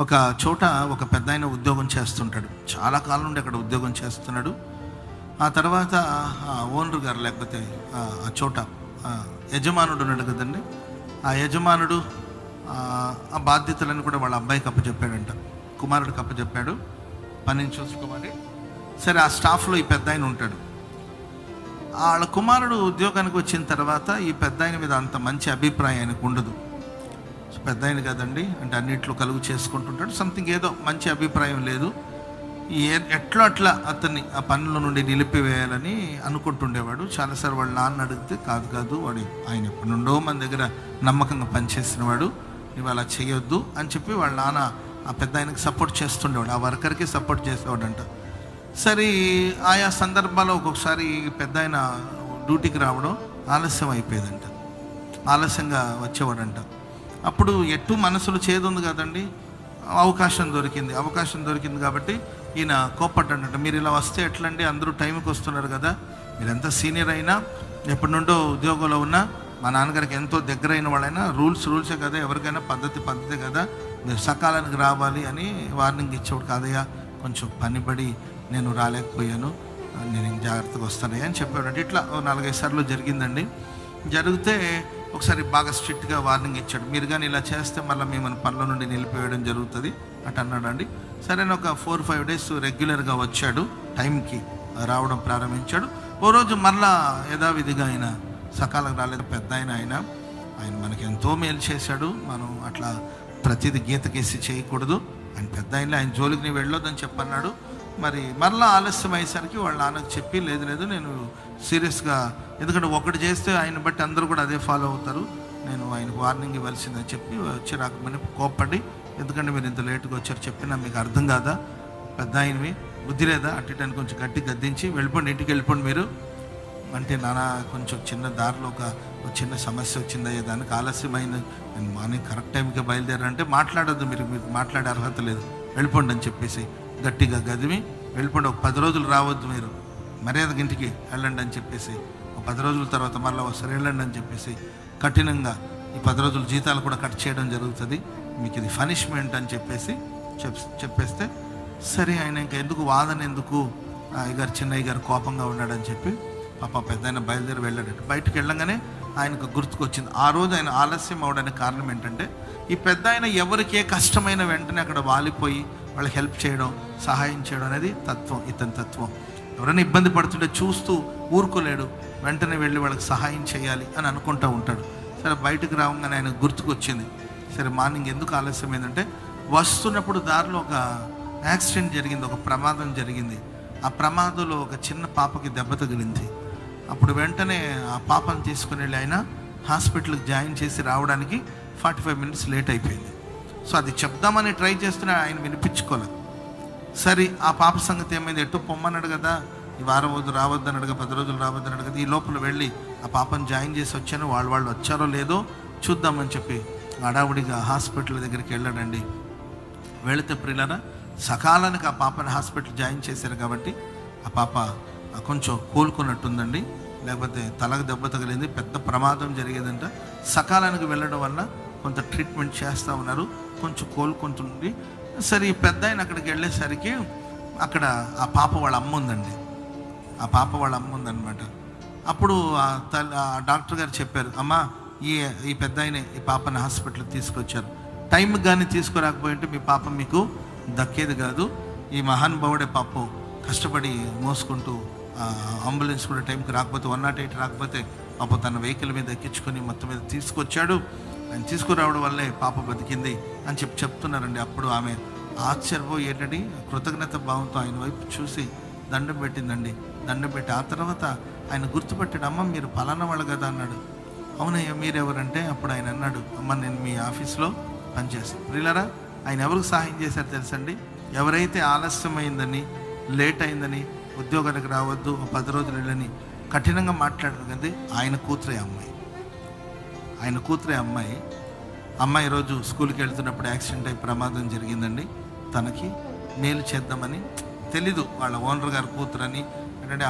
ఒక చోట ఒక పెద్దాయన ఉద్యోగం చేస్తుంటాడు. చాలా కాలం నుండి అక్కడ ఉద్యోగం చేస్తున్నాడు. ఆ తర్వాత ఓనర్ గారు లేకపోతే ఆ చోట యజమానుడు ఉన్నాడు కదండి, ఆ యజమానుడు ఆ బాధ్యతలను కూడా వాళ్ళ అబ్బాయికి అప్పచెప్పాడంట, కుమారుడికి అప్పచెప్పాడు, పనిని చూసుకోమని. సరే, ఆ స్టాఫ్లో ఈ పెద్దాయన ఉంటాడు. వాళ్ళ కుమారుడు ఉద్యోగానికి వచ్చిన తర్వాత ఈ పెద్దాయన మీద అంత మంచి అభిప్రాయం ఆయనకు ఉండదు. పెద్దాయన కదండి అంటే అన్నిట్లో కలుగు చేసుకుంటుంటాడు, సంథింగ్ ఏదో మంచి అభిప్రాయం లేదు. ఎట్లా అట్లా అతన్ని ఆ పనుల నుండి నిలిపివేయాలని అనుకుంటుండేవాడు. చాలాసార్లు వాళ్ళ నాన్న అడిగితే కాదు వాడు ఆయన ఎప్పటి నుండో మన దగ్గర నమ్మకంగా పనిచేసినవాడు, నువ్వు అలా చేయొద్దు అని చెప్పి వాళ్ళ నాన్న ఆ పెద్ద ఆయనకి సపోర్ట్ చేస్తుండేవాడు, ఆ వర్కర్కి సపోర్ట్ చేసేవాడంట. సరే, ఆయా సందర్భాల్లో ఒక్కొక్కసారి పెద్ద ఆయన డ్యూటీకి రావడం ఆలస్యం అయిపోయేదంట, ఆలస్యంగా వచ్చేవాడంట. అప్పుడు ఎటు మనసులో చేదుంది కదండి, అవకాశం దొరికింది కాబట్టి ఈయన కోపడ్డాడంట. మీరు ఇలా వస్తే ఎట్లండి, అందరూ టైంకి వస్తున్నారు కదా, మీరు ఎంత సీనియర్ అయినా ఎప్పటి నుండో ఉద్యోగంలో ఉన్నా మా నాన్నగారికి ఎంతో దగ్గర అయిన వాళ్ళైనా రూల్సే కదా, ఎవరికైనా పద్ధతే కదా, మీరు సకాలానికి రావాలి అని వార్నింగ్ ఇచ్చేవాడు. కాదయ్యా, కొంచెం పనిపడి నేను రాలేకపోయాను, నేను జాగ్రత్తగా వస్తానయ్యా అని చెప్పాడంటే. ఇట్లా 4-5 సార్లు జరిగిందండి. జరిగితే ఒకసారి బాగా స్ట్రిక్ట్గా వార్నింగ్ ఇచ్చాడు, మీరు కానీ ఇలా చేస్తే మళ్ళీ మిమ్మల్ని పనుల నుండి నిలిపివేయడం జరుగుతుంది అటు అన్నాడండి. సరే, ఒక 4-5 డేస్ రెగ్యులర్గా వచ్చాడు, టైంకి రావడం ప్రారంభించాడు. ఓ రోజు మళ్ళా యథావిధిగా ఆయన సకాలం రాలేదు. పెద్ద ఆయన మనకి ఎంతో మేలు చేశాడు, మనం అట్లా ప్రతిదీ గీతకేసి చేయకూడదు, ఆయన పెద్ద ఆయన జోలికి నీ వెళ్ళొద్దని చెప్పన్నాడు. మరి మరలా ఆలస్యం అయ్యేసరికి వాళ్ళ నాన్నకు చెప్పి, లేదు నేను సీరియస్గా, ఎందుకంటే ఒకటి చేస్తే ఆయన బట్టి అందరూ కూడా అదే ఫాలో అవుతారు, నేను ఆయనకు వార్నింగ్ ఇవ్వాల్సిందని చెప్పి వచ్చి రాకపోయినా కోప్పడి, ఎందుకంటే మీరు ఇంత లేటుగా వచ్చారు, చెప్పినా మీకు అర్థం కాదా, పెద్ద ఆయనవి బుద్ధి లేదా, అట్టిటాన్ని కొంచెం గట్టి గద్దించి వెళ్ళిపోండి, ఇంటికి వెళ్ళిపోండి మీరు అంటే. నాన్న కొంచెం చిన్న దారిలో ఒక చిన్న సమస్య వచ్చిందయ్యే, దానికి ఆలస్యమైంది, నేను మార్నింగ్ కరెక్ట్ టైంకి బయలుదేరారంటే మాట్లాడొద్దు, మీరు మాట్లాడే అర్హత లేదు, వెళ్ళిపోండి అని చెప్పేసి గట్టిగా గదిమి వెళ్ళిపోండి, ఒక 10 రోజులు రావద్దు, మీరు మర్యాదకి ఇంటికి వెళ్ళండి అని చెప్పేసి, ఒక 10 రోజుల తర్వాత మళ్ళీ ఒకసారి వెళ్ళండి అని చెప్పేసి కఠినంగా ఈ 10 రోజుల జీతాలు కూడా కట్ చేయడం జరుగుతుంది, మీకు ఇది పనిష్మెంట్ అని చెప్పేస్తే సరే, ఆయన ఇంకా ఎందుకు వాదన ఎందుకు, అయ్యగారు చిన్నయ్య గారు కోపంగా ఉన్నాడని చెప్పి పాప పెద్ద ఆయన బయలుదేరి వెళ్ళాడట. బయటకు వెళ్ళంగానే ఆయనకు గుర్తుకొచ్చింది, ఆ రోజు ఆయన ఆలస్యం అవడానికి కారణం ఏంటంటే, ఈ పెద్ద ఆయన ఎవరికి ఏ కష్టమైన వెంటనే అక్కడ వాలిపోయి వాళ్ళకి హెల్ప్ చేయడం, సహాయం చేయడం అనేది ఇతని తత్వం. ఎవరైనా ఇబ్బంది పడుతుంటే చూస్తూ ఊరుకోలేడు, వెంటనే వెళ్ళి వాళ్ళకి సహాయం చేయాలి అని అనుకుంటూ ఉంటాడు. సరే, బయటకు రావగానే ఆయన గుర్తుకొచ్చింది. సరే, మార్నింగ్ ఎందుకు ఆలస్యం ఏంటంటే, వస్తున్నప్పుడు దారిలో ఒక యాక్సిడెంట్ జరిగింది, ఒక ప్రమాదం జరిగింది. ఆ ప్రమాదంలో ఒక చిన్న పాపకి దెబ్బ తగిలింది. అప్పుడు వెంటనే ఆ పాపను తీసుకుని వెళ్ళి ఆయన హాస్పిటల్కి జాయిన్ చేసి రావడానికి 45 minutes లేట్ అయిపోయింది. సో అది చెప్దామని ట్రై చేస్తున్నా ఆయన వినిపించుకోలేదు. సరే, ఆ పాప సంగతి ఏమైంది, ఎటు పొమ్మన్నాడు కదా, ఈ వారం రావద్దు అన్నాడు కదా, 10 రోజులు రావద్దు అన్నాడు కదా, ఈ లోపల వెళ్ళి ఆ పాపను జాయిన్ చేసి వచ్చాను, వాళ్ళు వచ్చారో లేదో చూద్దామని చెప్పి హడావుడిగా హాస్పిటల్ దగ్గరికి వెళ్ళాడండి. వెళితే ప్రియులారా, సకాలానికి ఆ పాపని హాస్పిటల్ జాయిన్ చేశారు కాబట్టి ఆ పాప కొంచెం కోలుకున్నట్టుందండి, లేకపోతే తలకు దెబ్బ తగిలింది, పెద్ద ప్రమాదం జరిగేదంట. సకాలానికి వెళ్ళడం వల్ల కొంత ట్రీట్మెంట్ చేస్తూ ఉన్నారు, కొంచెం కోలుకుంటుంది. సరే, ఈ పెద్ద ఆయన అక్కడికి వెళ్ళేసరికి అక్కడ ఆ పాప వాళ్ళ అమ్మ ఉందండి, ఆ పాప వాళ్ళ అమ్మ ఉందన్నమాట. అప్పుడు ఆ డాక్టర్ గారు చెప్పారు, అమ్మా ఈ పెద్ద ఆయనే ఈ పాపని హాస్పిటల్కి తీసుకొచ్చారు, టైంకి కానీ తీసుకురాకపోయింటే మీ పాప మీకు దక్కేది కాదు, ఈ మహానుభావుడే పాపం కష్టపడి మోసుకుంటూ అంబులెన్స్ కూడా టైంకి రాకపోతే 108 రాకపోతే పాప తన వెహికల్ మీద ఎక్కించుకొని మొత్తం మీద తీసుకొచ్చాడు, ఆయన తీసుకురావడం వల్లే పాప బతికింది అని చెప్తున్నారండి. అప్పుడు ఆమె ఆశ్చర్యపోయి ఏంటండి కృతజ్ఞత భావంతో ఆయన వైపు చూసి దండం పెట్టిందండి. దండం పెట్టి ఆ తర్వాత ఆయన గుర్తుపెట్టాడు, అమ్మ మీరు పలానా వాళ్ళు కదా అన్నాడు. అవునయ్యా, మీరెవరంటే అప్పుడు ఆయన అన్నాడు, అమ్మ నేను మీ ఆఫీస్లో పనిచేస్తాను. ప్రియులారా, ఆయన ఎవరికి సహాయం చేశారు తెలుసండి, ఎవరైతే ఆలస్యమైందని లేట్ అయిందని ఉద్యోగానికి రావద్దు 10 రోజులు వెళ్ళని కఠినంగా మాట్లాడారు కదా, ఆయన కూతురే అమ్మాయి ఈరోజు స్కూల్కి వెళ్తున్నప్పుడు యాక్సిడెంట్ అయి ప్రమాదం జరిగిందండి. తనకి మేలు చేద్దామని తెలీదు, వాళ్ళ ఓనర్ గారు కూతురని, అంటే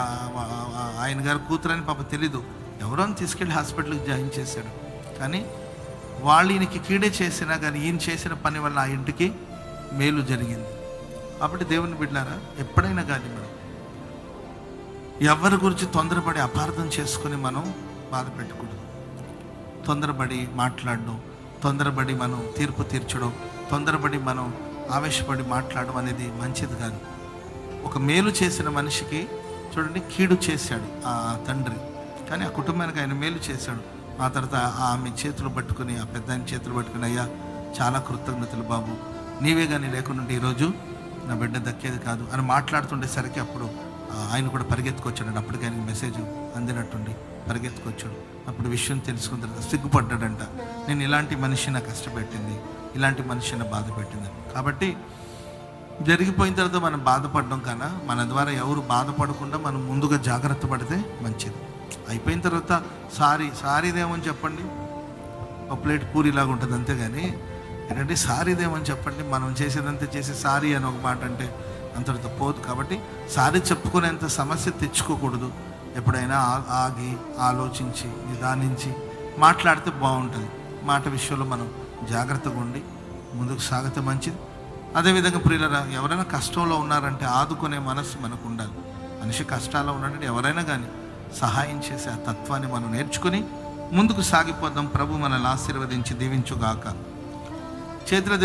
ఆయన గారు కూతురని పాప తెలీదు, ఎవరో తీసుకెళ్ళి హాస్పిటల్కి జాయిన్ చేశాడు. కానీ వాళ్ళు ఈయనకి కీడే చేసినా కానీ ఈయన చేసిన పని వల్ల ఆ ఇంటికి మేలు జరిగింది. కాబట్టి దేవుని బిడ్డలారా, ఎప్పుడైనా కానీ మనం ఎవరి గురించి తొందరపడి అపార్థం చేసుకొని మనం బాధ పెట్టకూడదు. తొందరపడి మాట్లాడడం, తొందరపడి మనం తీర్పు తీర్చడం, తొందరపడి మనం ఆవేశపడి మాట్లాడడం అనేది మంచిది కాదు. ఒక మేలు చేసిన మనిషికి చూడండి, కీడు చేశాడు ఆ తండ్రి, కానీ ఆ కుటుంబానికి ఆయన మేలు చేశాడు. ఆ తర్వాత ఆమె చేతులు పట్టుకుని, ఆ పెద్ద ఆయన చేతులు పట్టుకుని, అయ్యా చాలా కృతజ్ఞతలు బాబు, నీవే కానీ లేకుండా ఈరోజు నా బిడ్డ దక్కేది కాదు అని మాట్లాడుతుండేసరికి అప్పుడు ఆయన కూడా పరిగెత్తుకొచ్చాడు. అప్పటికి ఆయనకి మెసేజ్ అందినట్టుండి పరిగెత్తుకొచ్చాడు. అప్పుడు విషయం తెలుసుకున్న తర్వాత సిగ్గుపడ్డాడంట. నేను ఇలాంటి మనిషిని కష్టపెట్టింది, ఇలాంటి మనిషిని బాధ పెట్టింది. కాబట్టి జరిగిపోయిన తర్వాత మనం బాధపడడం కన్నా మన ద్వారా ఎవరు బాధపడకుండా మనం ముందుగా జాగ్రత్త పడితే మంచిది. అయిపోయిన తర్వాత సారీదేమని చెప్పండి, ఒక ప్లేట్ పూరిలాగా ఉంటుంది అంతేగాని ఏంటంటే సారీదేమని చెప్పండి, మనం చేసేదంతా చేసి సారీ అని ఒక మాట అంటే అంతటితో పోదు. కాబట్టి సారీ చెప్పుకునేంత సమస్య తెచ్చుకోకూడదు. ఎప్పుడైనా ఆగి ఆలోచించి నిదానించి మాట్లాడితే బాగుంటుంది. మాట విషయంలో మనం జాగ్రత్తగా ఉండి ముందుకు సాగితే మంచిది. అదేవిధంగా ప్రియులరా, ఎవరైనా కష్టంలో ఉన్నారంటే ఆదుకునే మనసు మనకు ఉండాలి. మనిషి కష్టాల్లో ఉన్నాడంటే ఎవరైనా కానీ సహాయం చేసే ఆ తత్వాన్ని మనం నేర్చుకుని ముందుకు సాగిపోదాం. ప్రభు మనల్ని ఆశీర్వదించి దీవించుగాక. చేతుల